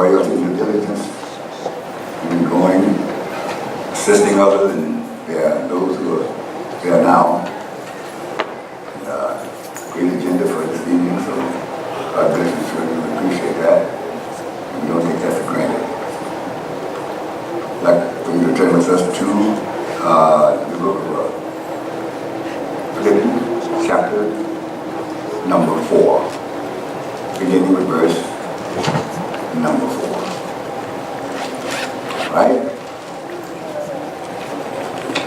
loyalty, due diligence, even going, assisting others, and there are those who are there now. Great agenda for this evening, so God bless you, children. We appreciate that. We don't take that for granted. I'd like for you to turn with us to the book of Philippians, chapter number 4, beginning with verse number 4. Right?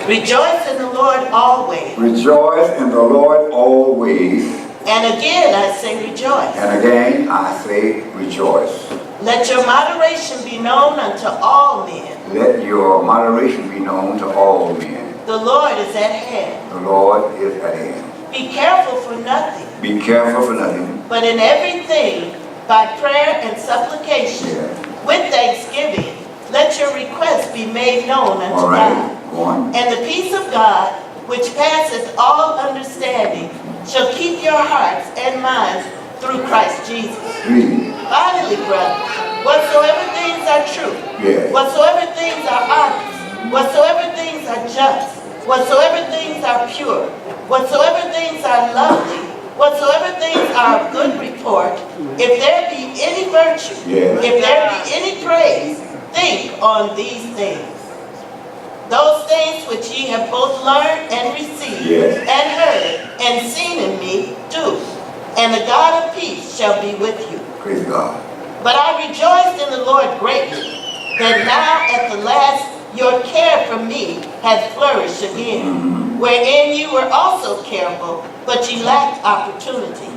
Rejoice in the Lord always. Rejoice in the Lord always. And again I say rejoice. And again I say rejoice. Let your moderation be known unto all men. Let your moderation be known to all men. The Lord is at hand. The Lord is at hand. Be careful for nothing. Be careful for nothing. But in everything, by prayer and supplication, with thanksgiving, let your requests be made known unto God. Go on. And the peace of God, which passeth all understanding, shall keep your hearts and minds through Christ Jesus. Read. Finally, brothers, whatsoever things are true, whatsoever things are honest, whatsoever things are just, whatsoever things are pure, whatsoever things are lovely, whatsoever things are of good report, if there be any virtue, if there be any praise, think on these things. Those things which ye have both learned and received, and heard, and seen in me, do. And the God of peace shall be with you. Praise God. But I rejoiced in the Lord greatly, that now at the last your care for me hath flourished again, wherein you were also careful, but ye lacked opportunity.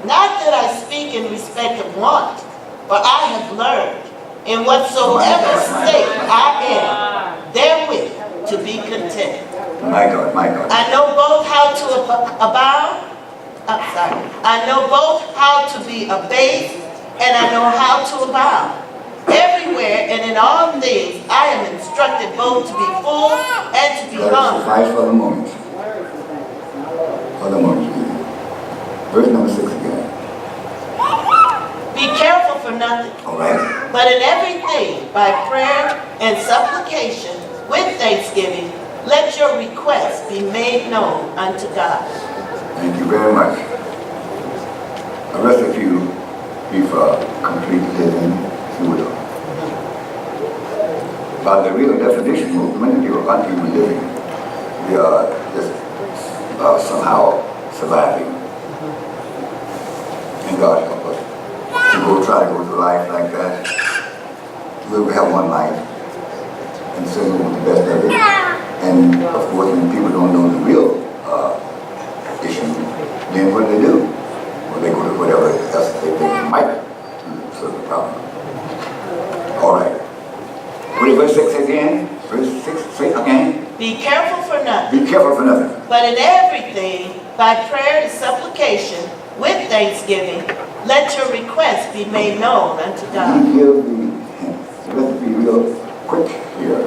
Not that I speak in respect of want, for I have learned, in whatsoever state I am, therewith to be content. My God, my God. I know both how to abound, I know both how to be abased, and I know how to abound. Everywhere and in all things I am instructed both to be full and to be hungry. Suffice for the moment. For the moment. Verse number 6 again. Be careful for nothing. All right. But in everything, by prayer and supplication, with thanksgiving, let your requests be made known unto God. Thank you very much. The rest of you, be for complete living, if you will. By the real definition, many people aren't even living. We are just somehow surviving. And God help us to try to go through life like that. We'll have one life and certainly want the best of it. And of course, when people don't know the real issue, then what do? Well, they go to whatever else they think might solve the problem. All right. What is verse 6 again? Verse 6, say again. Be careful for nothing. Be careful for nothing. But in everything, by prayer and supplication, with thanksgiving, let your requests be made known unto God. We give the hints. So let's be real quick here.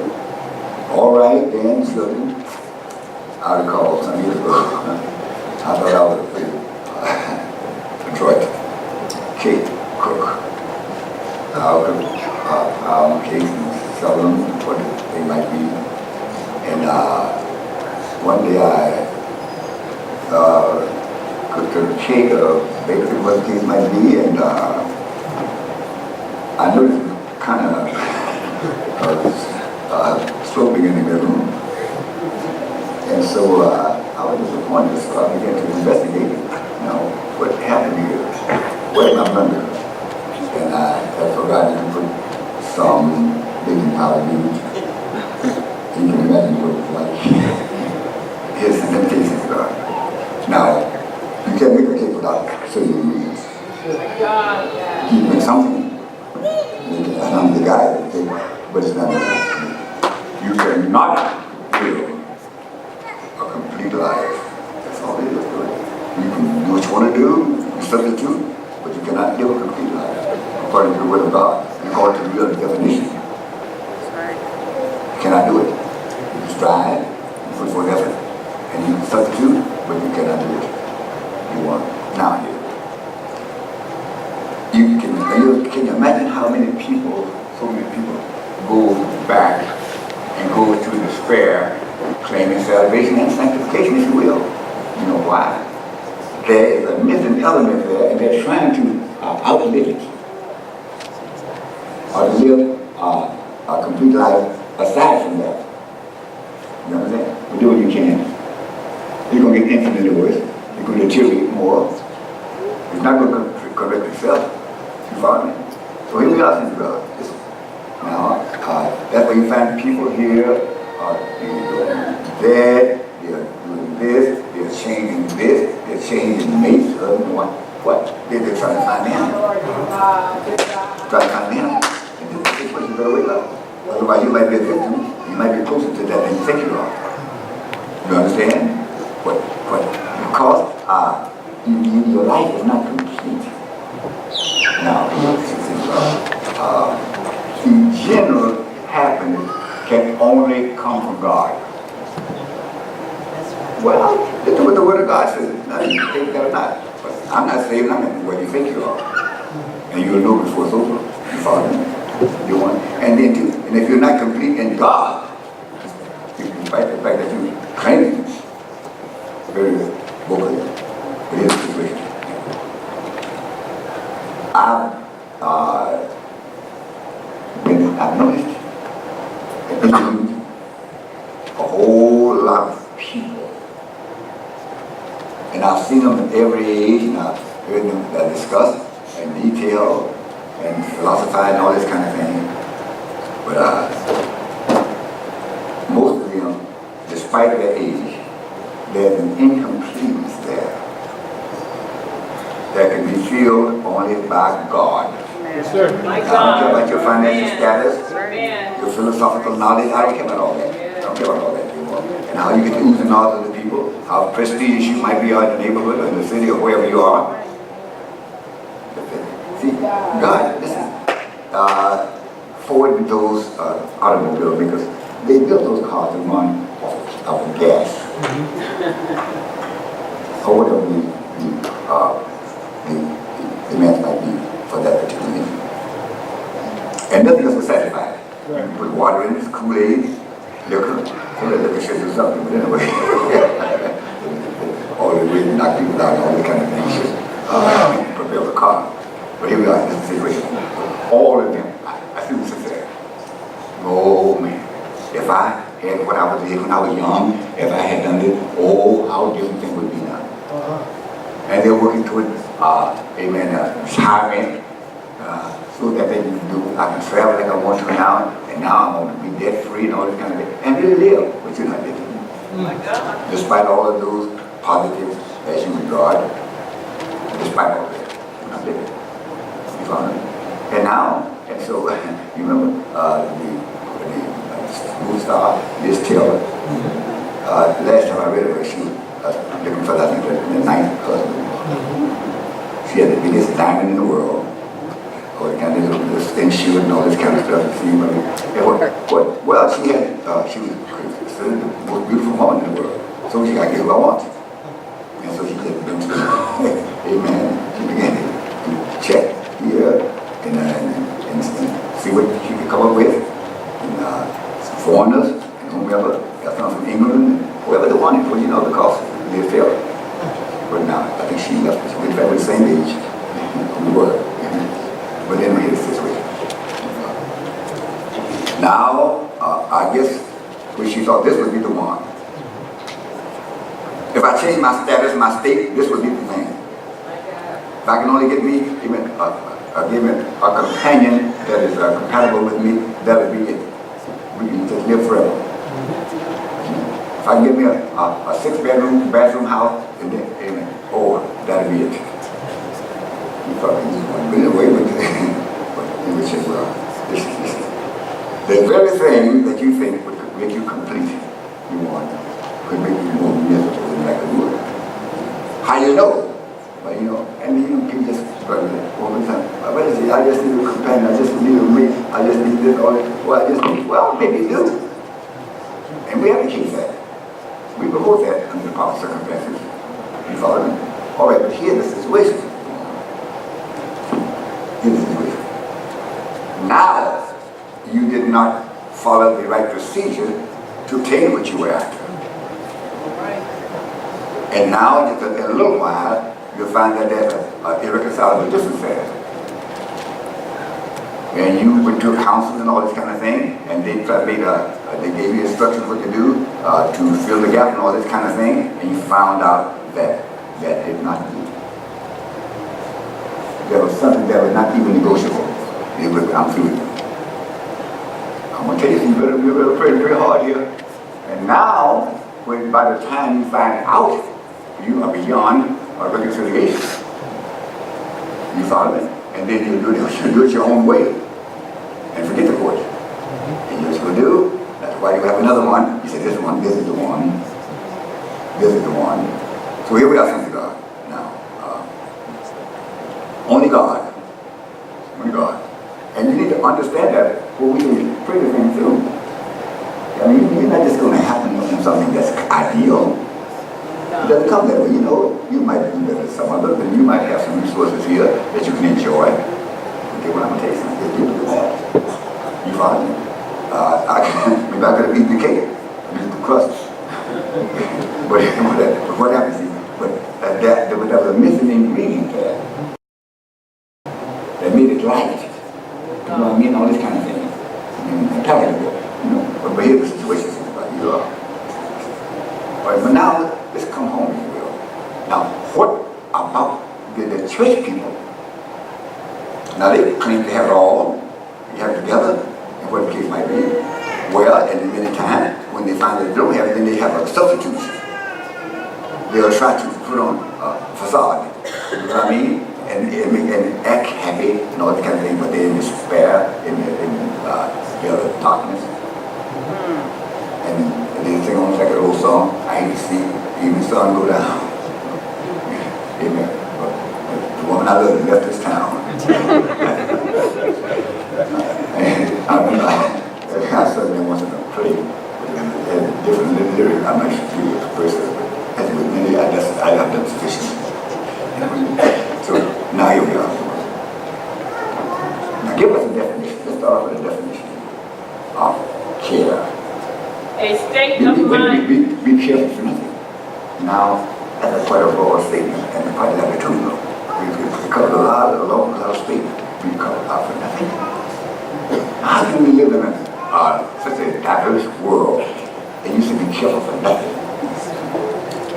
All right, then, children. I recall some years ago, I thought I was a Detroit cake cook. I'll cook pound cakes and sell them, what they might be. And one day I cooked a cake, baked it, what the case might be, and I noticed it kind of sloping in the middle. And so I was disappointed, so I began to investigate, what happened here. Where's my blender? And I had forgotten to put some baking powder in it. You can imagine what it was like. Here's the temptations of God. Now, you can't make a cake without certain ingredients. You can make something. And I'm the guy that cake, but it's not enough. You cannot build a complete life. That's all it is to it. You can do what you want to do, you substitute, but you cannot live a complete life according to the Word of God, according to the real definition. You cannot do it. You can strive, you put forth effort, and you can substitute, but you cannot do it. You want now here. You can And can you imagine how many people, so many people, go back and go through despair, claiming salvation and sanctification, if you will. You know why? There is a missing element there, and they're trying to outlive it. Or to live a complete life aside from that. You know what I'm saying? But do what you can. You're going to get infinitely worse. You're going to deteriorate more. It's not going to correct itself. You follow me? So here we are, sister brother. Now, that's why you find people here, they're dead, they're doing this, they're changing this, they're changing mates, what? They're trying to find him. Trying to find him. And this is what you better wake up. Otherwise, you might be a victim. You might be closer to that than you think you are. You understand? But because your life is not complete. Now, the general happiness can only come from God. Well, that's what the Word of God says. Now, you think that or not. But I'm not saying I'm in what you think you are. And you'll know before it's over. You follow me? You want, and then too, and if you're not complete in God, despite the fact that you claim it, very vocally, but here's the situation. I've noticed it includes a whole lot of people, and I've seen them at every age, and I've heard them discuss in detail and philosophize and all this kind of thing. But most of them, despite their age, there's an incompleteness there that can be filled only by God. Yes, sir. I don't care about your financial status, your philosophical knowledge. I don't care about all that. I don't care about all that anymore. And how you get to ooze and ahs of the people, how prestigious you might be out in the neighborhood or in the city or wherever you are. See, God, listen, Ford and those automobile makers, they built those cars to run off of gas. Or whatever the demand might be for that particular engine. And nothing else will satisfy it. Right. You put water in it, Kool-Aid, liquor, so that liquor should do something, but anyway. All the way to knock people out, all this kind of things should propel the car. But here we are in this situation. All of them, I see what she said. Oh man, if I had what I was doing when I was young, if I had done this, oh, how different things would be now. And they're working toward, retirement, so that they can do, I can travel like I want to now, and now I'm going to be debt free and all this kind of thing. And really live, but you're not living. Despite all of those positives as you regard, despite all that, you're not living. You follow me? And now, and so, you remember the movie star, Liz Taylor, last time I read her, she was looking for, I think, the ninth husband. She had the biggest diamond in the world, or the kind of little thin shoe and all this kind of stuff. Well, she was considered the most beautiful woman in the world. So she got to get who I wanted. And so she said, amen. She began to check here and see what she could come up with. And foreigners and whomever, got some from England, whoever they wanted, well, you know, because they failed. But now, I think she left us with the same age we were. But then we hit a situation. Now, I guess when she thought this would be the one. If I change my status, my state, this would be the thing. If I can only get me even a companion that is compatible with me, that would be it. We can just live forever. If I can get me a 6-bedroom, bathroom house, and then, that'll be it. You probably just want to be away with it. But you would say, well, this is the very thing that you think would make you complete, you want, could make you more miserable than like a wood. How you know? But and you just struggle all the time. What is it? I just need a companion, I just need a mate, I just need this, all that. Well, maybe you do. And we advocate that. We promote that under the proper circumstances. You follow me? All right, but here's the situation. Here's the situation. not follow the right procedure to obtain what you were after. And now, just in a little while, you'll find that there's an irreconcilable difference there. And you went to a council and all this kind of thing, and they gave you instructions what to do to fill the gap and all this kind of thing, and you found out that that did not do. There was something that was not even negotiable. It was, I'm through with you. I'm going to tell you, you better pray very hard here. And now, when by the time you find out, you are beyond reconciliation. You follow me? And then you do it your own way. And forget the court. And you know what you're going to do? That's why you have another one. You say, this one, this is the one. This is the one. So here we are, sons of God. Now, only God. Only God. And you need to understand that when we pray the thing through. I mean, you're not just going to happen on something that's ideal. It doesn't come that way. You know, you might do better than some other, but you might have some resources here that you can enjoy. Okay, well, I'm going to tell you something. You do that. You follow me? Maybe I could have eaten the cake. Eaten the crust. But what happens is, there was a missing ingredient there that made it light. You know what I mean? All this kind of thing. And palatable. You know, but here's the situation. You are. Right, but now, let's come home, if you will. Now, what about the church people? Now, they claim to have it all. You have it together, and what the case might be. Well, at many times, when they find that they don't have it, then they have a substitute. They'll try to put on a facade. You know what I mean? And act happy and all that kind of thing, but they're in despair, in the darkness. And they sing almost like an old song, I hate to see the evening sun go down. Amen. But the woman I love left this town. And I certainly wanted to pray with different lyrics. I'm not sure if the person, but with many, I have done sufficient. So now here we are. Now give us a definition. Let's start off with a definition of care. A state of mind. Be careful for nothing. Now, that's quite a broad statement and quite latitudinal. We covered a lot of statements. We covered out for nothing. How can we live in such a diverse world and you say be careful for nothing?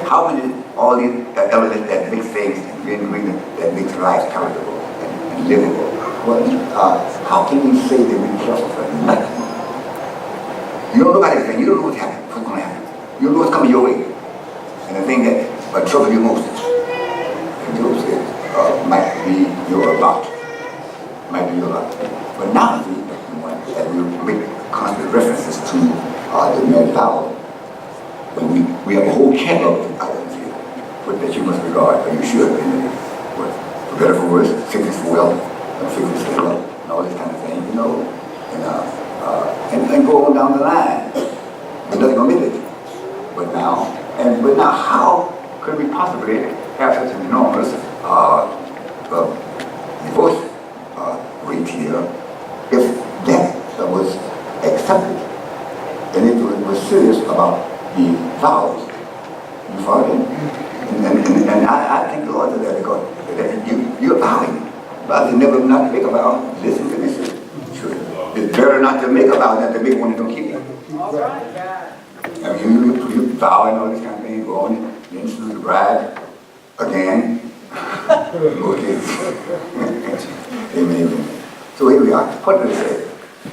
How many all these elements that make things that makes life palatable and livable? Well, how can you say that be careful for nothing? You don't know about anything. You don't know what's happening, what's going to happen. You don't know what's coming your way. And the thing that troubles you most, and Job said, might be your lot. Might be your lot. But now, as we make constant references to the marriage vow, we have a whole catalog of items here that you must regard, or you should, for better for worse, sickness for wealth, sickness for wealth, and all this kind of thing, you know. And go on down the line. But nothing omit it. But now, how could we possibly have such an enormous divorce rate here if that was accepted and it was serious about the vows? You follow me? And I thank the Lord for that because you're vowing. But never not to make a vow. Listen to me, sir. It's better not to make a vow than to make one that don't keep it. All right, God. I mean, you vow and all this kind of thing, go on, then salute the bride again. Amen. So here we are. What does it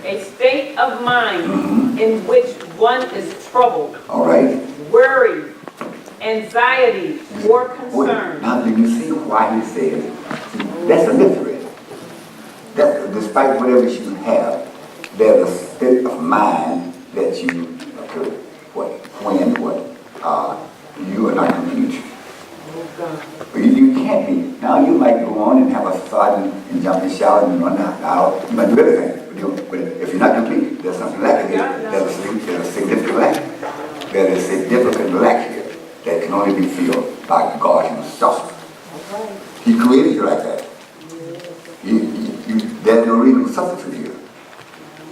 say? A state of mind in which one is troubled. All right. Worried, anxiety, or concern. Now, do you see why he says? That's a mystery. That despite whatever you have, there's a state of mind that you could, you are not complete. You can't be. Now you might go on and have a thought and jump in the shower and run out. You might do everything. But if you're not complete, there's something lacking here. There's a significant lack. There is a significant lack here that can only be filled by God himself. He created you like that. There's no real substitute here.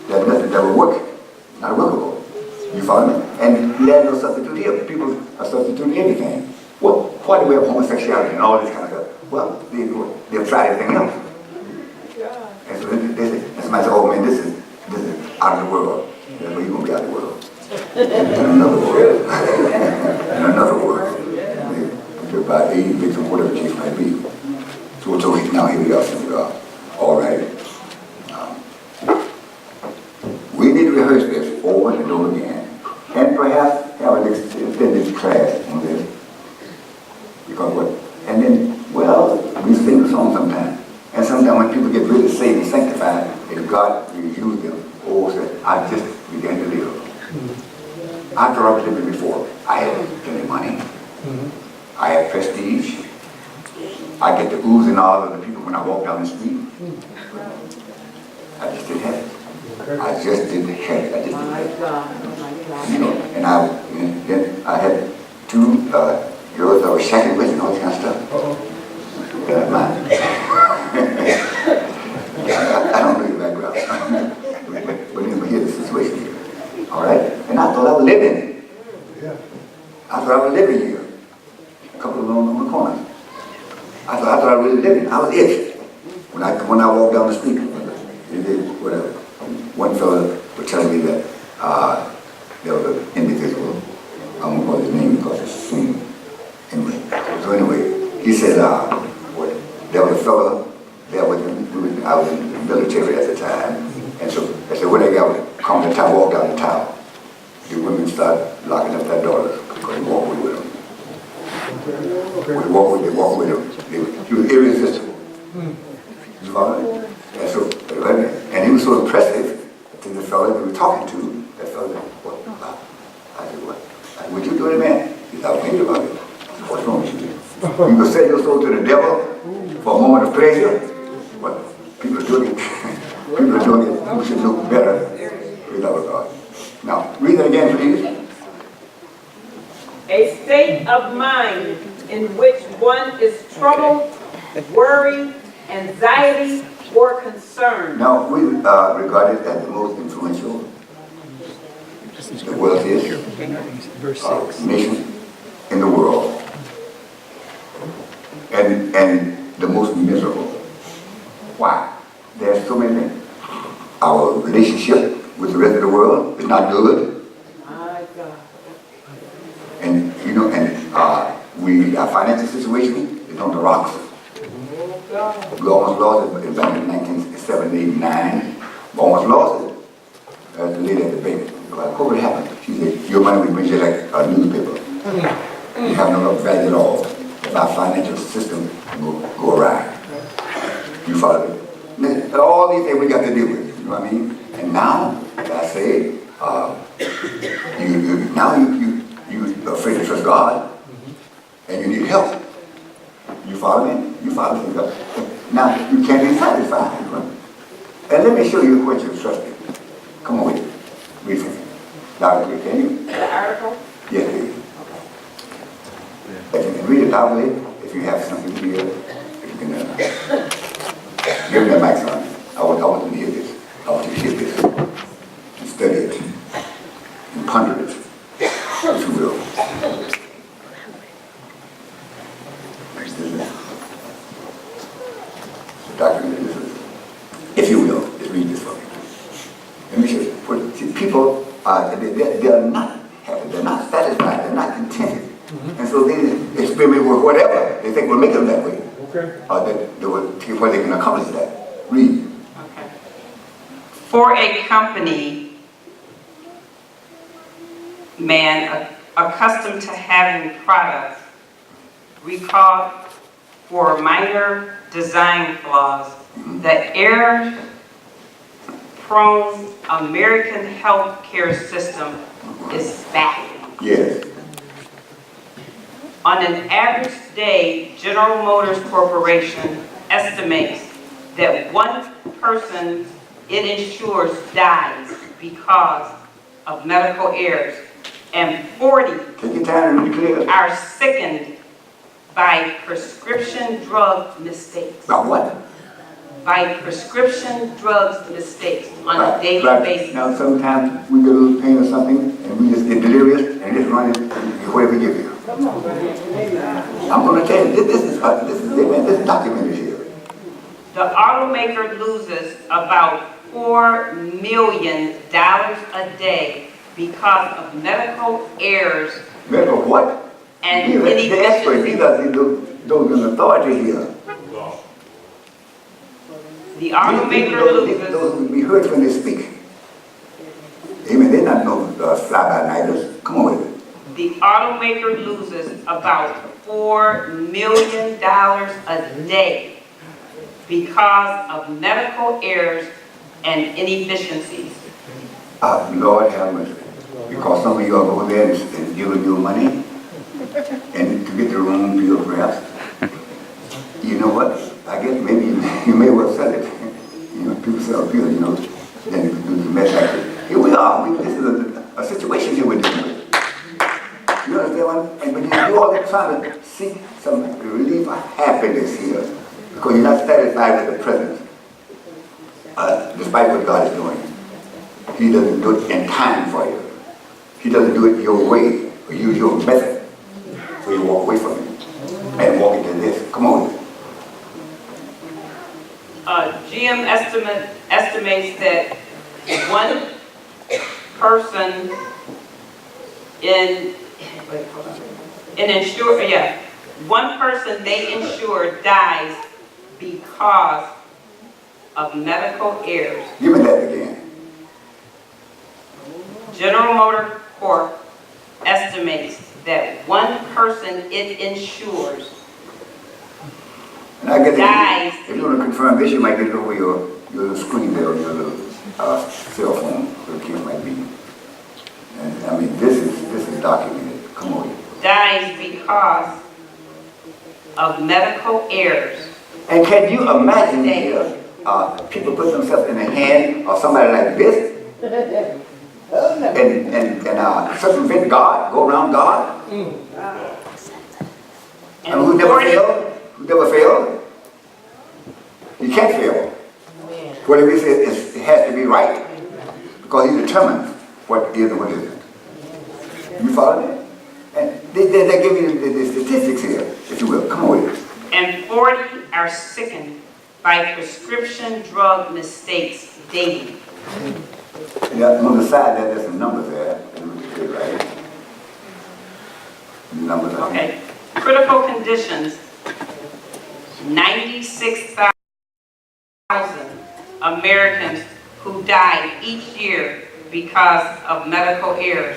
There's nothing that will work follow me? And there's no substitute here. People are substituting anything. Well, why do we have homosexuality and all this kind of stuff? Well, they've tried everything else. And so and somebody said, oh man, this is out of the world. That's where you're going to be out of the world. In another world. In another world. By age, victim, whatever the case might be. So now here we are, all right. We need to rehearse this over and over again. And perhaps have an extended class on this. Because what? And then, well, we sing the song sometimes. And sometimes when people get really saved and sanctified, and God will use them, I just began to live. After I was living before, I had plenty of money. I had prestige. I get the oohs and ahs of the people when I walk down the street. I just didn't have it. I just didn't have it. I just didn't have it. You know, and then I had two girls that were shacking with and all this kind of stuff. That's mine. I don't know your background. But here's the situation here. All right? And I thought I was living. I thought I was living here. A couple of them on the corner. I thought I was really living. I was it. When I walked down the street, whatever. One fellow was telling me that there was an individual. I won't call his name because it's soon. Anyway, so anyway, he said, there was a fellow there with him. I was in the military at the time. And so I said, when they got come to town, walk down the town, the women started locking up their daughters because they walked with them. They walk with him. He was irresistible. You follow me? And he was so impressive to the fellow we were talking to. That fellow said, what? I said, what? I said, would you do it, man? He said, I was thinking about it. What's wrong with you? You could sell your soul to the devil for a moment of pleasure? What? People are doing it. People are doing it. We should look better. We love God. Now, read it again, please. A state of mind in which one is troubled, worry, anxiety, or concern. Now, we regard it as the most influential, the wealthiest nation in the world, and the most miserable. Why? There's so many things. Our relationship with the rest of the world is not good. And you know, our financial situation is on the rocks. We almost lost it back in 1989. We almost lost it. The lady at the bank. What would happen? She said, your money will bring you like a newspaper. You have no value at all. If our financial system will go awry. You follow me? All these things we got to deal with. You know what I mean? And now, as I say, you're afraid to trust God, and you need help. You follow me? You follow me? Now, you can't be satisfied. Right? And let me show you what you're trusting. Come on with me. Read it. Loudly, can you? The article? Yes, please. If you can read it loudly, if you have something here, if you can give me the mic, son. I want them to hear this. I want you to hear this. And study it. And ponder it. If you will. If you will, just read this for me. Let me show you. See, people, they're not happy, they're not satisfied, they're not contented. And so they experiment with whatever they think will make them that way. Okay. Where they can accomplish that. Read. Okay. For a company man accustomed to having products recalled for minor design flaws, the error-prone American healthcare system is baffling. Yes. On an average day, General Motors Corporation estimates that one person it insures dies because of medical errors, and 40 are sickened by prescription drug mistakes. By what? By prescription drugs mistakes on a daily basis. Now sometimes we get a little pain or something and we just this is documented here. The automaker loses about $4 million a day because of medical errors. Medical what? And these are the experts. These are those in authority here. The automaker loses. Those will be heard when they speak. Amen. They're not no fly-by-nighters. Come on with it. The automaker loses about $4 million a day because of medical errors and inefficiencies. Lord have mercy. Because some of you all go there and give them your money and to get the room bill perhaps. You know what? I guess maybe you may well sell it. You know, people sell pills, you know, then you do the mess like here we are. This is a situation here we're dealing with. You understand what? And when you do all that trying to seek some relief or happiness here, because you're not satisfied with the present, despite what God is doing. He doesn't do it in time for you. He doesn't do it your way or use your method. So you walk away from it and walk into this. Come on. GM estimates that one person one person they insure dies because of medical errors. Give me that again. General Motor Corp estimates that one person it insures And I guess dies. if you want to confirm this, you might get it over your little screen there on your little cell phone, whatever the case might be. And I mean, this is documented. Come on. Dies because of medical errors. And can you imagine here, people put themselves in the hand of somebody like this and circumvent God, go around God? And who never failed? Who never failed? He can't fail. Whatever he says, it has to be right. Because he determines what is and what isn't. You follow me? And they give you the statistics here, if you will. Come on with it. And 40 are sickened by prescription drug mistakes daily. Yeah, on the side there's some numbers there. Right? Numbers. Okay. Critical conditions. 96,000 Americans who died each year because of medical errors.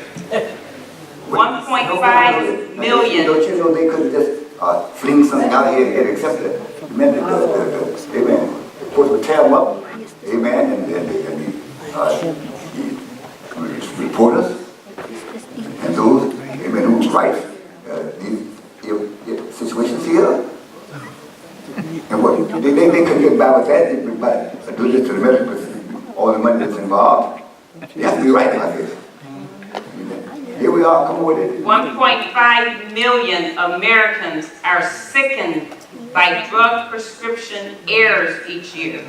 1.5 million. Don't you know they could just fling something out here and get accepted? Amen. The court would tear them up. Amen. And the reporters and those, amen, who write these situations here. And what they could get by with that, but do this to the medical, all the money that's involved. You have to be right about this. Here we are, come with it. 1.5 million Americans are sickened by drug prescription errors each year.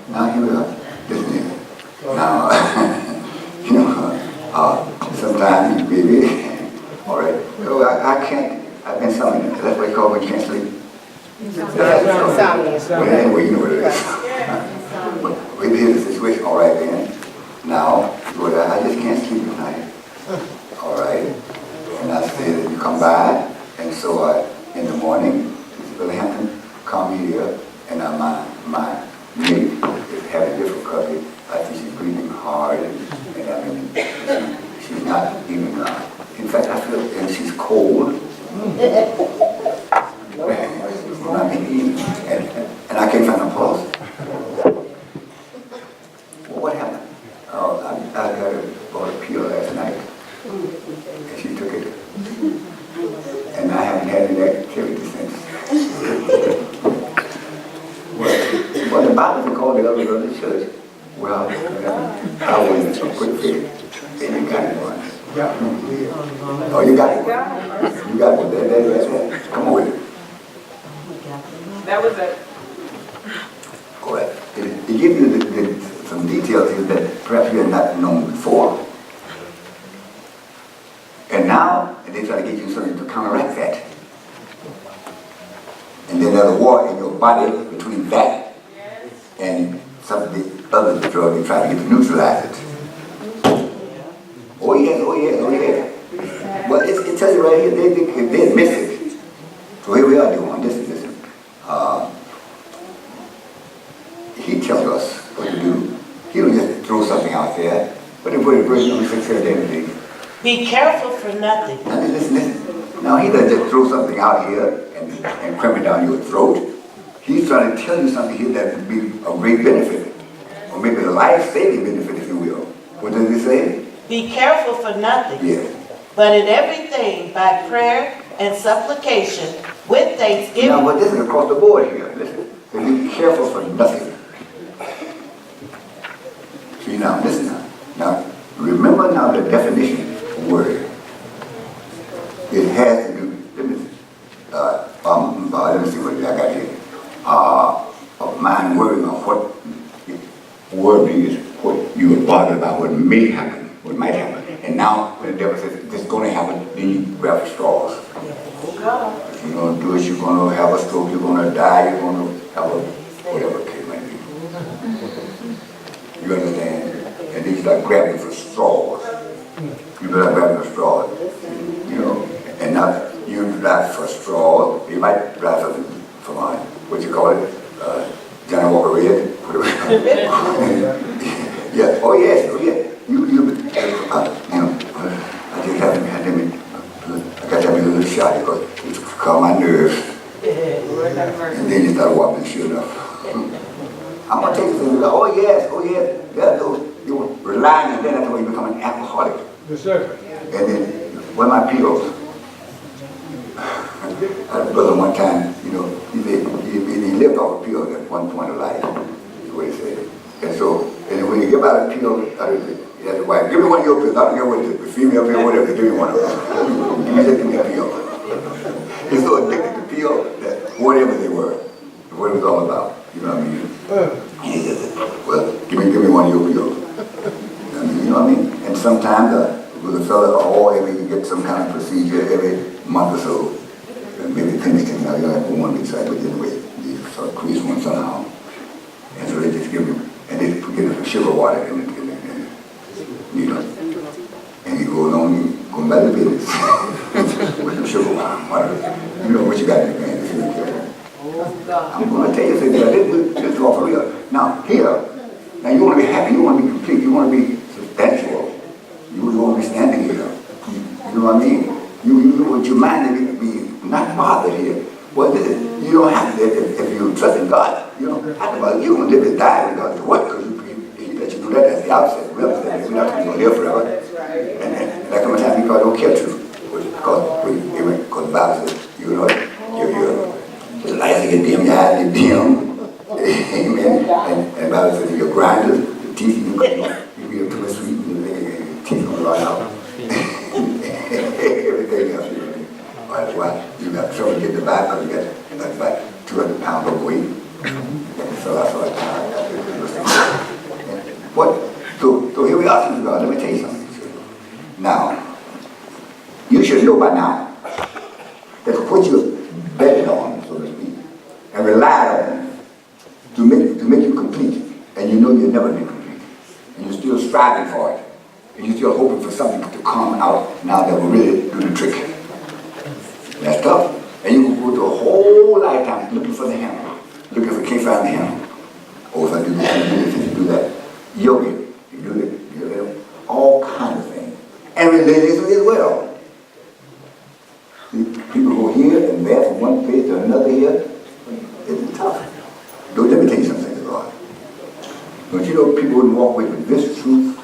Now here we are. Listen here. Now, you know, sometimes you baby, all right. So I can't. I've been telling you. That's what you call when you can't sleep. Well, anyway, you know what it is. We're in the situation. All right, then. Now, I just can't sleep at night. All right. And I say that you come by, and so in the morning, Mr. Brother Hampton, come here, and my mate is having difficulty. I think she's breathing hard, and I mean, she's not even. In fact, I feel, and she's cold. And I can't find a pulse. Well, what happened? I bought a pill last night, and she took it, and I haven't had any activity since. Well, the Bible called the other church. Well, I wasn't so quick faith, and you got it one. Oh, you got it one. You got it one. That's come on with it. That was it. All right. It gives you some details here that perhaps you had not known before. And now, they try to get you something to counteract that. And then there's a war in your body between that and some of the other drug they try to get to neutralize it. Oh yes, oh yes, oh yes. But it tells you right here, they miss it. So here we are doing, listen. He tells us what to do. He don't just throw something out there, but he put it in verse number 6 here, everything. Be careful for nothing. Now listen. Now he doesn't just throw something out here and cram it down your throat. He's trying to tell you something here that would be a great benefit, or maybe a life-saving benefit, if you will. What does he say? Be careful for nothing. Yes. But in everything, by prayer and supplication, with thanksgiving. Now, but this is across the board here. Listen. So be careful for nothing. See now, listen now. Now, remember now the definition of word. It has to do, let me see what I got here. Of mind worrying on what word is, what you are bothered about, what may happen, what might happen. And now, when the devil says this is going to happen, then you grab the straws. If you're going to do it, you're going to have a stroke, you're going to die, you're going to have a whatever case might be. You understand? And then you start grabbing for straws. You better grab the straws. You know, and now you drive for straws. You might drive for what you call it, Johnny Walker Red. Yeah. Oh yes. I got to have a little shot because it calmed my nerves. And then you start walking, sure enough. I'm going to take you things. Oh yes. Yeah, you relying on that until you become an alcoholic. Yes, sir. And then, where are my pills? I had a brother one time, you know, he lived off a pill at one point of life, is what he said. And so, and when you give out a pill, he has a wife, give me one of your pills. I don't care what it is, female pill, whatever, give me one of them. Give me a pill. He's so addicted to pill that whatever they were, what it was all about, you know what I mean? And he said, well, give me one of your pills. I mean, you know what I mean? And sometimes with a fella, you get some kind of procedure every month or so. Maybe finish it now, you don't have to one big side, but anyway, you sort of crease one somehow. And so they just give him, and they give him sugar water in it, you know. And he goes on, going by the business with some sugar water. You know what you got in the man, if you care. I'm going to tell you something, this is all for real. Now, you want to be happy, you want to be complete, you want to be substantial. You want to be standing here. You know what I mean? You want your mind to be not bothered here. Well, you don't have to, if you trust in God, you don't have to bother. You're going to live and die regardless of what, because He let you do that at the outset. Remember that we're not going to live forever. And that comes time you probably don't care to. Because the Bible says, you know, your life to get dim, your eyes get dim. Amen. And the Bible says your grinders, the teeth, you be too much sweet, and your teeth going to run out. Everything else. That's why you got trouble getting the back, because you got about 200 pounds overweight. So that's what So here we are, God. Let me tell you something. Now, you should know by now that what you're betting on, so to speak, and relied on to make you complete, and you know you'll never be complete, and you're still striving for it, and you're still hoping for something to come out now that will really do the trick. That's tough. And you can go through a whole lifetime looking for the hammer, looking for can't find the hammer. Oh, if I do this, you do that. Yoga, you do it, all kinds of things. And religiously as well. See, people go here and there from one place to another here. It's tough. Let me tell you something, God. Don't you know people wouldn't walk away with this truth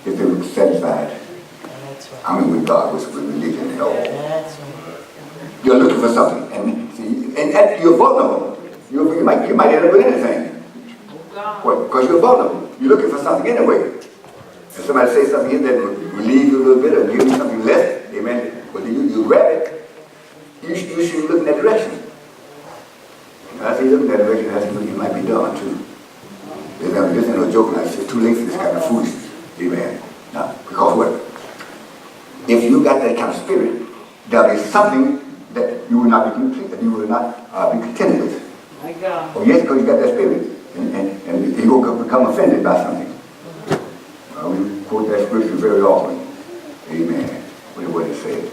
if they were satisfied? I mean, with God, with religion and all. You're looking for something, and you're vulnerable. You might end up with anything. Because you're vulnerable. You're looking for something anyway. If somebody says something here that will relieve you a little bit or give you something less, amen, but you grab it, you should look in that direction. And I say look in that direction, I think you might be done too. This ain't no joke, it's too late for this kind of foolishness. Amen. Now, because what? If you got that kind of spirit, there'll be something that you will not be complete, that you will not be contented with. My God. Oh yes, because you got that spirit, and you will become offended by something. We quote that scripture very often. Amen. What it says.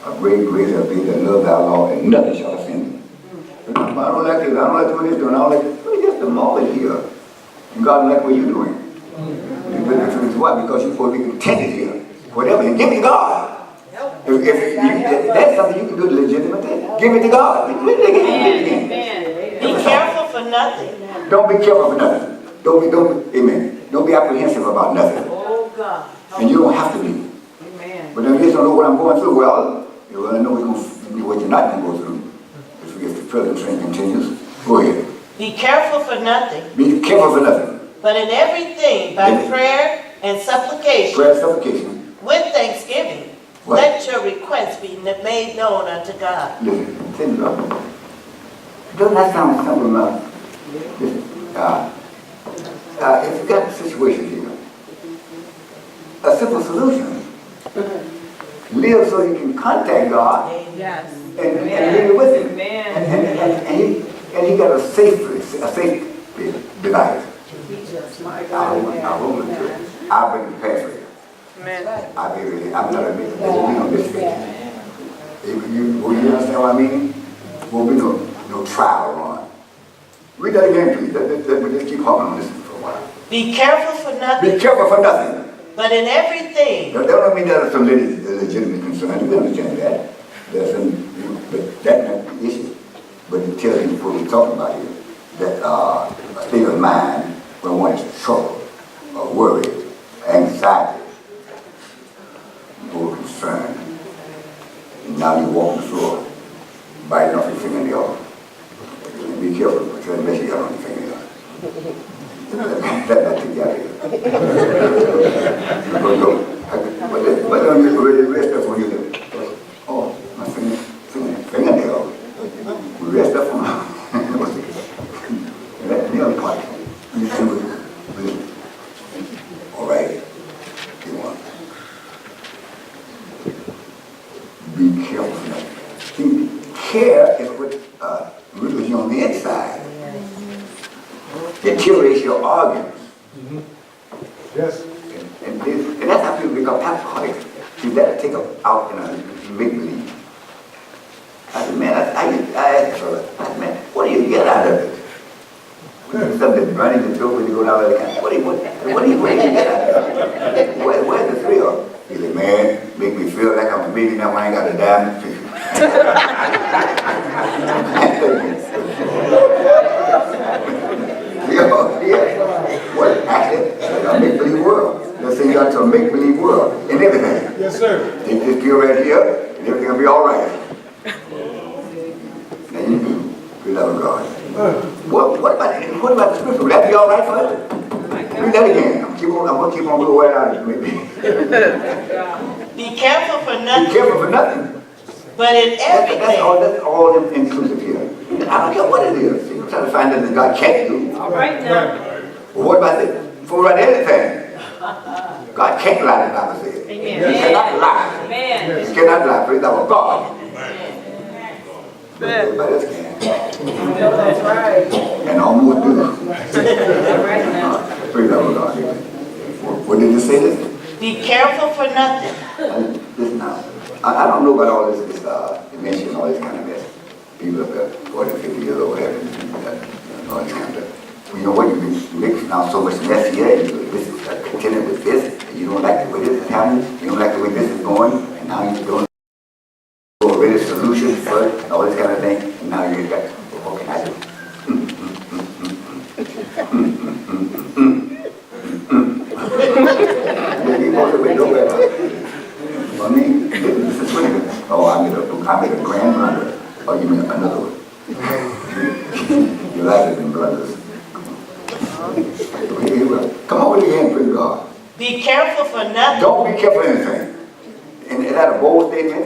A great grace of thee that love thy law, and nothing shall offend thee. I don't like this, I don't like what this doing, I don't like this. Well, just a moment here. And God don't like what you're doing. Why? Because you're supposed to be contented here. Whatever, and give it to God. If that's something you can do legitimately, give it to God. Be careful for nothing. Don't be careful for nothing. Amen. Don't be apprehensive about nothing. Oh, God. And you don't have to be. Amen. But if you just don't know what I'm going through, well, you will know what you're not going to go through. If the present train continues, go ahead. Be careful for nothing. Be careful for nothing. But in everything, by prayer and supplication, with thanksgiving, let your requests be made known unto God. Listen, doesn't that sound simple enough? Listen, if you've got a situation here, a simple solution. Live so you can contact God. Yes. And live with Him. Amen. And he got a safe device. I'll bring the pastor here. Amen. I'm not admitting there will be no mistake. You understand what I mean? There will be no trial run. Read that again, please. Let me just keep hopping on this for a while. Be careful for nothing. Be careful for nothing. But in everything. That don't mean that some legitimate concern. We understand that. There's some, but that's not the issue. But it tells you what we're talking about here. That a state of mind when one is troubled, or worried, anxiety, or concerned. And now you walk the floor, biting off your fingernail. Be careful, because that mess you got on your fingernail. That took you out of here. But don't you really rest up when you do. Oh, my fingernail. We rest up on that nail part. All right. You want. Be careful. See, care is what really on the inside. Deteriorates your organs. Yes. And that's how people become alcoholics. See, that'll take them out in a make-believe. I said, man, I asked the fella, I said, man, what do you get out of it? Something running the throat when you go down there, what do you get out of it? Where's the thrill? He said, man, make me feel like I'm a baby now when I ain't got a dime. What? Actually, a make-believe world. Let's say you're into a make-believe world and everything. Yes, sir. Take this pill right here, and everything will be all right. Now you do. We love God. What about the scripture? Will that be all right for us? Read that again. I'm going to keep on going right out of it, maybe. Be careful for nothing. Be careful for nothing. But in everything. That's all inclusive here. I don't care what it is. You're trying to find something God can't do. All right now. Well, what about this? For right anything. God can't lie, the Bible says. Amen. He cannot lie. Amen. He cannot lie. Praise the Lord God. But everybody else can. That's right. And almost do. All right now. Praise the Lord God. What did you say this? Be careful for nothing. Listen now. I don't know about all this dementia and all this kind of mess. People up there 40, 50 years old having all this kind of stuff. You know what? You make now so much mess here, and you're contented with this, and you don't like the way this is happening, you don't like the way this is going, and now you don't know already solutions for it, and all this kind of thing, and now you got, what can I do? I mean, this is funny. Oh, I made a grand blunder. Oh, you mean another one? Your life has been blunders. Come on with your hand, praise God. Be careful for nothing. Don't be careful for anything. And is that a bold statement?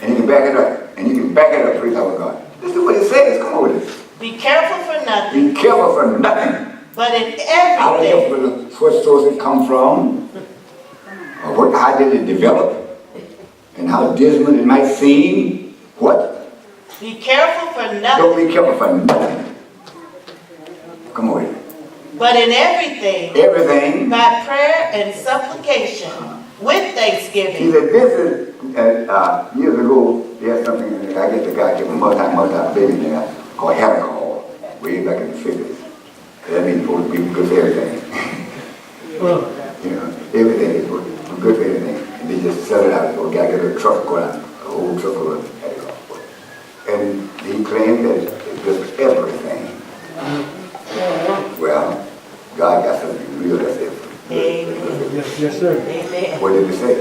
And you can back it up. And you can back it up, praise God. This is what it says. Come on with it. Be careful for nothing. Be careful for nothing. But in How did everything. what source it come from? How did it develop? And how dismal it might seem. What? Be careful for Don't nothing. be careful for nothing. Come on here. But in everything, Everything. by prayer and supplication, with See, thanksgiving. that this is, years ago, there's something, I guess the guy gave a multi-baby there called Heracol, way back in the 50s. That means supposed to be good for everything. You know, everything is good for everything. And they just sell it out. So a guy get a truck going out, a whole truck going out. And he claimed that it's good for everything. Well, God got something real that's it. Amen. Yes, sir. Amen. What did he say?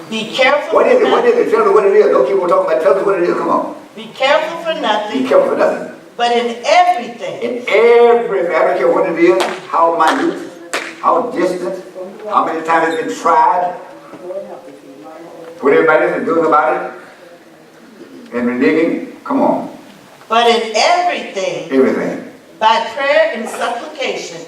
Be careful What for is it? What nothing. is it? Tell me what it is. Don't keep on talking about it. Tell me what it is. Come on. Be careful for Be nothing, careful for nothing. but in everything. In everything, I don't care what it is, how minute, how distant, how many times it's been tried, what everybody else is doing about it, and reneging. Come on. But in everything, Everything. by prayer and supplication,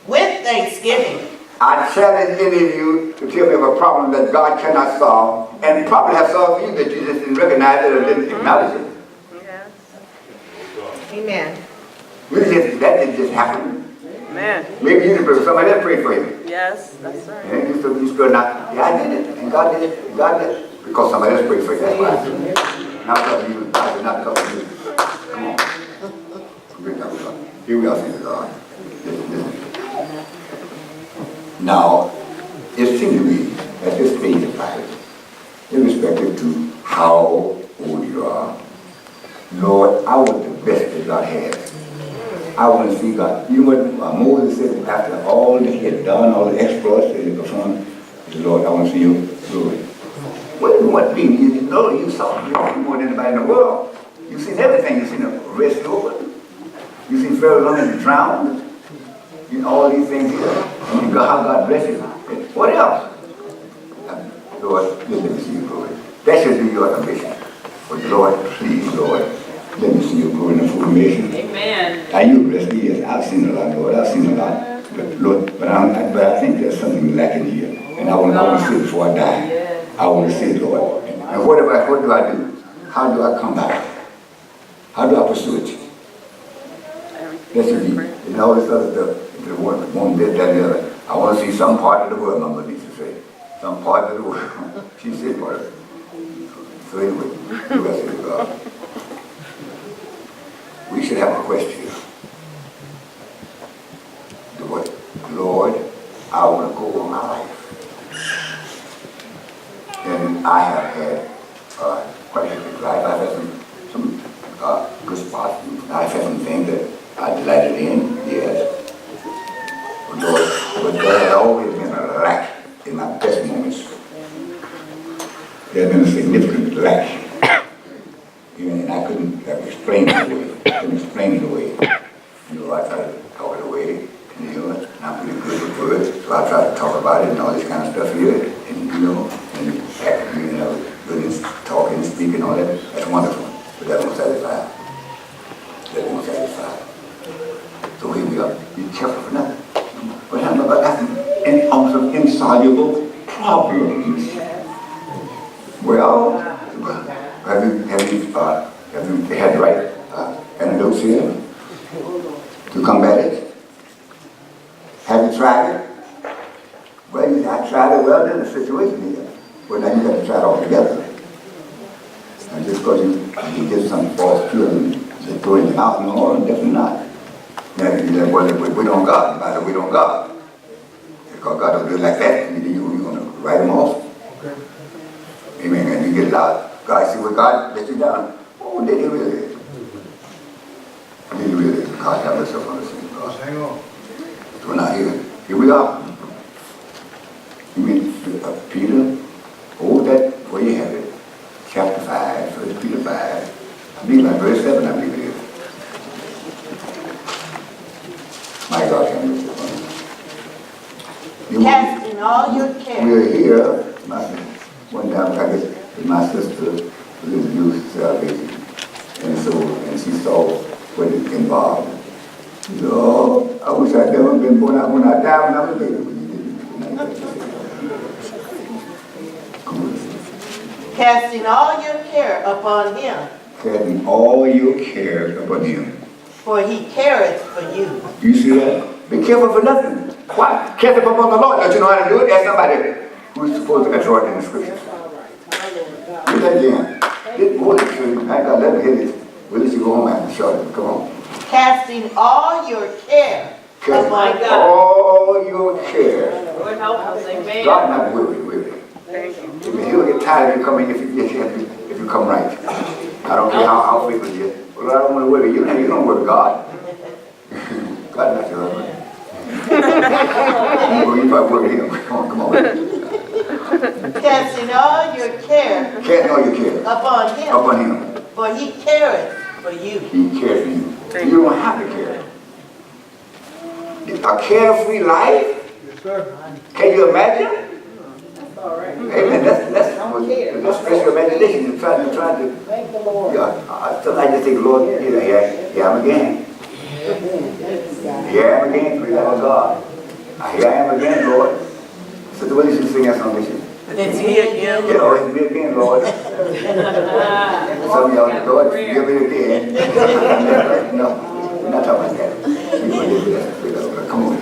with thanksgiving. I challenge any of you to tell me of a problem that God cannot solve, and probably have solved for you that you just didn't recognize it or didn't acknowledge it. Amen. That didn't just happen. Amen. Maybe you didn't pray, somebody else prayed for you. Yes, that's right. And you still not, yeah, I did it, and God did it, and God did it. Because somebody else prayed for you, that's why I did it. Not because you, I did not because of you. Come on. Good God, God. Here we are, saying to God. Listen. Now, it seems to me, at this stage of life, irrespective to how old you are, Lord, I want the best that God has. I want to see God. You know what Moses said after all that he had done, all the exploits that he performed? He said, Lord, I want to see your glory. What do you know? You saw more than anybody in the world. You've seen everything. You've seen the Red Sea open. You've seen Pharaoh's army drowned. You know all these things here. And you know how God bless you. What else? Lord, let me see your glory. That should be your ambition. But Lord, please, Lord, let me see your glory in the full measure. Amen. Now you bless me, yes. I've seen a lot, Lord. I've seen a lot. But Lord, but I think there's something lacking here. And I want to see it before I die. I want to see it, Lord. And what do I do? How do I come back? How do I pursue it? That's what you and all this other stuff. The one did that, the other. I want to see some part of the world, my mother used to say. Some part of the world. She said part of it. So anyway, you guys say to God. We should have a question. Lord, I want to go on my life. And I have had quite a good life. I've had some good spots. I've had some things that I delighted in, yes. But Lord, but there has always been a lack in my best moments. There has been a significant lack. And I couldn't have explained it away. I couldn't explain it away. You know, I tried to talk it away. And, you know, and I'm pretty good with words. So I tried to talk about it and all this kind of stuff here. And, you know, and act, you know, good and talking and speaking and all that. That's wonderful. But that won't satisfy. That won't satisfy. So here we are. Be careful for nothing. But I'm about nothing. And on some insoluble problems. Well, have you had the right antidotes here to combat it? Have you tried it? Well, you say, I tried it. Well, there's a situation here. Well, now you have to try it all together. And just because you get some false feeling that throw in your mouth, no, definitely not. Now, you say, well, we don't God. You might say, we don't God. Because God don't do it like that. You're going to write him off. Amen. And you get it out. God, see what God let you down. Oh, did he really? Did he really? God have himself on the scene. Hang on. So now here we are. You mean Peter, hold that where you have it. Chapter 5, 1 Peter 5. I believe like verse 7, I believe it is. My God, have mercy upon us. Casting all your care. We're here, one time I guess my sister was in the youth salvation, and she saw what it involved. Oh, I wish I'd never been born out when I died when I was a baby. Casting all your care upon him, Casting all your cares upon him. For he careth for you. You see that? Be careful for nothing. Why? Cast it upon the Lord. Don't you know how to do it? Ask somebody who's supposed to control it in the scriptures. Do that again. Get more than true. I ain't got to let me hear this. We'll let you go home after short. Come on. Casting all your care upon God. All your care. Lord help us, amen. God not weary. Thank you. He'll get tired of you coming if you come right. I don't care how frequent you. Well, I don't want to worry you. You don't worry God. God not your husband. Well, you probably worry him. Come on. Casting all your care Casting all your care upon him. For he careth for you. He cares for you. You don't have to care. A carefree life? Yes, sir. Can you imagine? That's all right. Amen. Let's stretch your imagination and try to. Thank the Lord. Yeah, sometimes I just think, Lord, here I am again. Here I am again, praise the God. Here I am again, Lord. So the way you should sing that song, Bishop. It's me again. You know, it's me again, Lord. Some of y'all, Lord, forgive me again. No, we're not talking about that. Come on.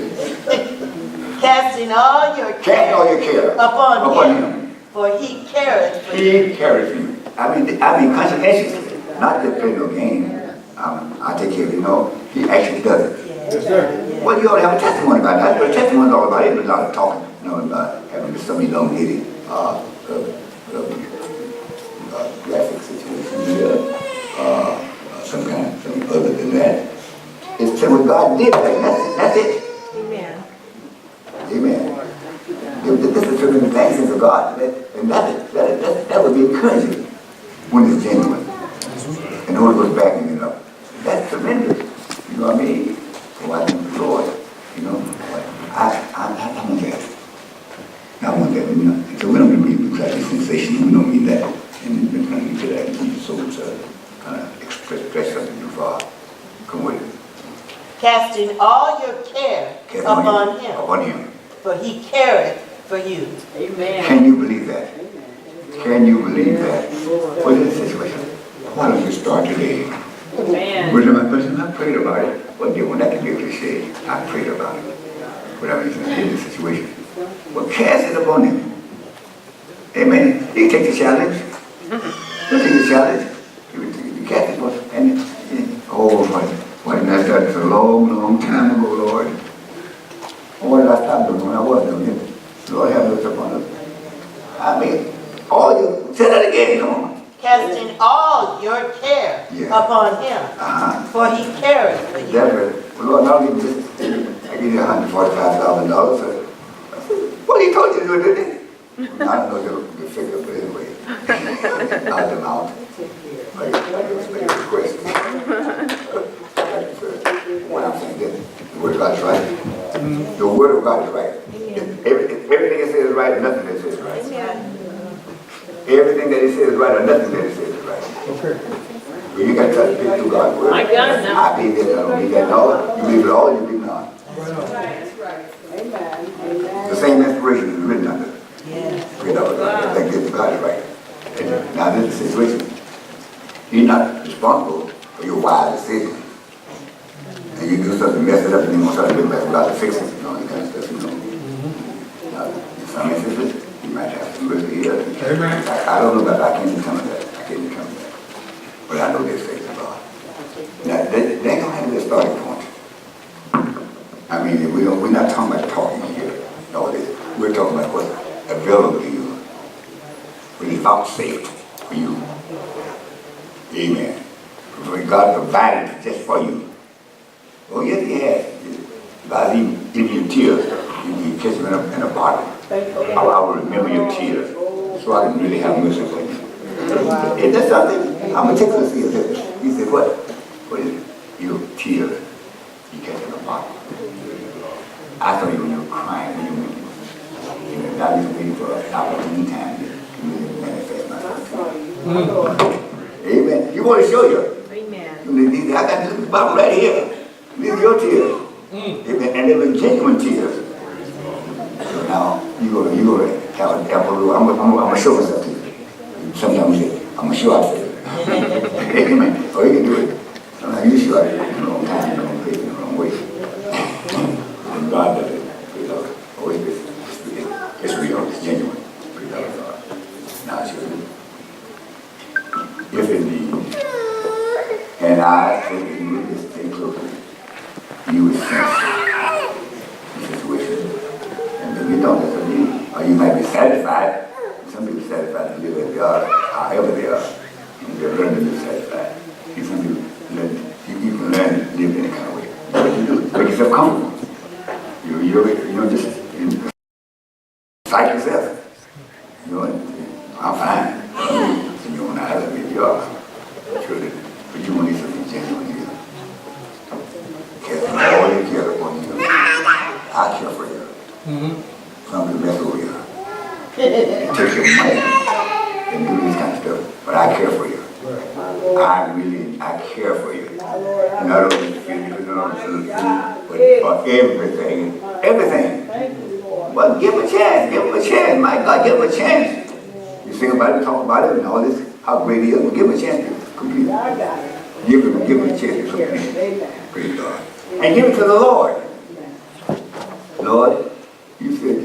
Casting all your care upon him. For he careth for you. He careth for you. I mean, conscientiously, not to play no game. I take care of you. No, he actually does it. Yes, sir. Well, you ought to have a testimony about that. But a testimony is all about it. There's a lot of talking, about having some elongated graphic situation here, some other than that. It's what God did. That's it. Amen. Amen. This is tremendous things of God, and that would be encouraging when it's genuine, and the Holy Ghost backing it up. That's tremendous. You know what I mean? So I thank the Lord. I want that. I want that. So we don't mean like a sensation. We don't mean that, and we've been trying to get that in the soul to kind of express something too far. Come with it. Casting all your care upon him. For he careth for you. Amen. Can you believe that? Can you believe that? What is the situation? Why don't you start today? Amen. With my person, I prayed about it. Well, when that can be a cliche, I prayed about it. Whatever is in the situation. Well, cast it upon him. Amen. You take the challenge. You take the challenge. You cast it upon him. And what that's a long time ago, Lord. What did I stop doing when I was doing it? Lord, have mercy upon us. I mean, say that again, come on. Casting all your care upon him. For he careth for you. That's right. Well, Lord, I'll give you this. I give you $145,000. What he told you to do, didn't he? I don't know the figure, but anyway. Not the amount. Like a request. What I'm saying is, the Word of God is right. The Word of God is right. Everything it says is right, and nothing that it says is right. Everything that it says is right, or nothing that it says is right. But you got to try to pick through God's Word. I got it now. I believe that, I don't believe that. No, you believe it all, you believe none. The same inspiration is written under. I think that God is right. And now this is the situation. You're not responsible for your wise decision. And you do something, mess it up, and then you try to get back without to fix it, you kind of stuff, Now, in some instances, you might have to really hear it. Amen. I don't know that. I can't determine that. But I know there's faith in God. Now, they ain't going to have this starting point. I mean, we're not talking about talking here. No, we're talking about what's available to you. What is vouchsafed for you. Amen. When God provided just for you. Oh, yes, he has. God even give you tears. You kiss him in a bottle. I will remember your tears so I can really have mercy for you. Is that something? I'm going to take this to you. He said, what? What is it? Your tears. You catch in a bottle. I thought you when you were crying, when you were not even waiting for an opportune time to really manifest myself. Amen. You want to show you. Amen. I got this bottle right here. These are your tears. Amen. And they were genuine tears. So now, you're going to have an envelope. I'm going to show myself to you. Sometimes we say, I'm going to show out to you. Amen. Or you can do it. Sometimes you sure it in the wrong time, in the wrong place, in the wrong way. And God does it. Praise the Lord. Oh, it's real. It's genuine. Praise the Lord. Now, children, if indeed, and I think that you would just stay closely, you would sense the situation. And if you don't, that's what you need. Or you might be satisfied. Some people are satisfied to live as they are, however they are. And they're learning to live satisfied. And some people learn, you can learn to live any kind of way. What you do, make yourself comfortable. You just psych yourself. You know, I'm fine. And you want to have a big job. Sure that, but you want to need something genuine here. Care for all you care upon you. I care for you. Some people mess over you. And take your money and do this kind of stuff. But I care for you. I care for you. Not only physically, not only physically, but for everything. Everything. Well, give him a chance. Give him a chance. My God, give him a chance. You sing about it, talk about it, and all this, how great he is. Well, give him a chance to complete it. Give him a chance to complete it. Praise God. And give it to the Lord. Lord, you said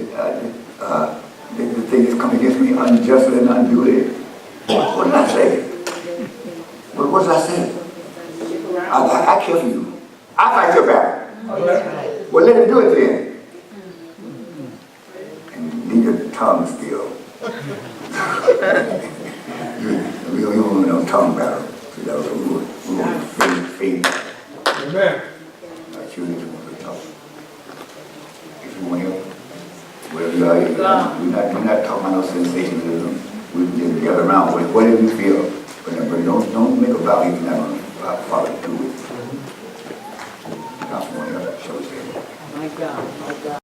the thing that's come against me unjustly and unduly. What did I say? What did I say? I care for you. I fight your battle. Well, let him do it then. And leave your tongue still. We don't want no tongue battle. So that was a rule. We want faith. Amen. Our children want to talk. If you want help, whatever you are, we're not talking about no sensationalism. We can just gather around with whatever you feel. But don't make a vow if you're not going to follow through with it. That's one show. My God, my God.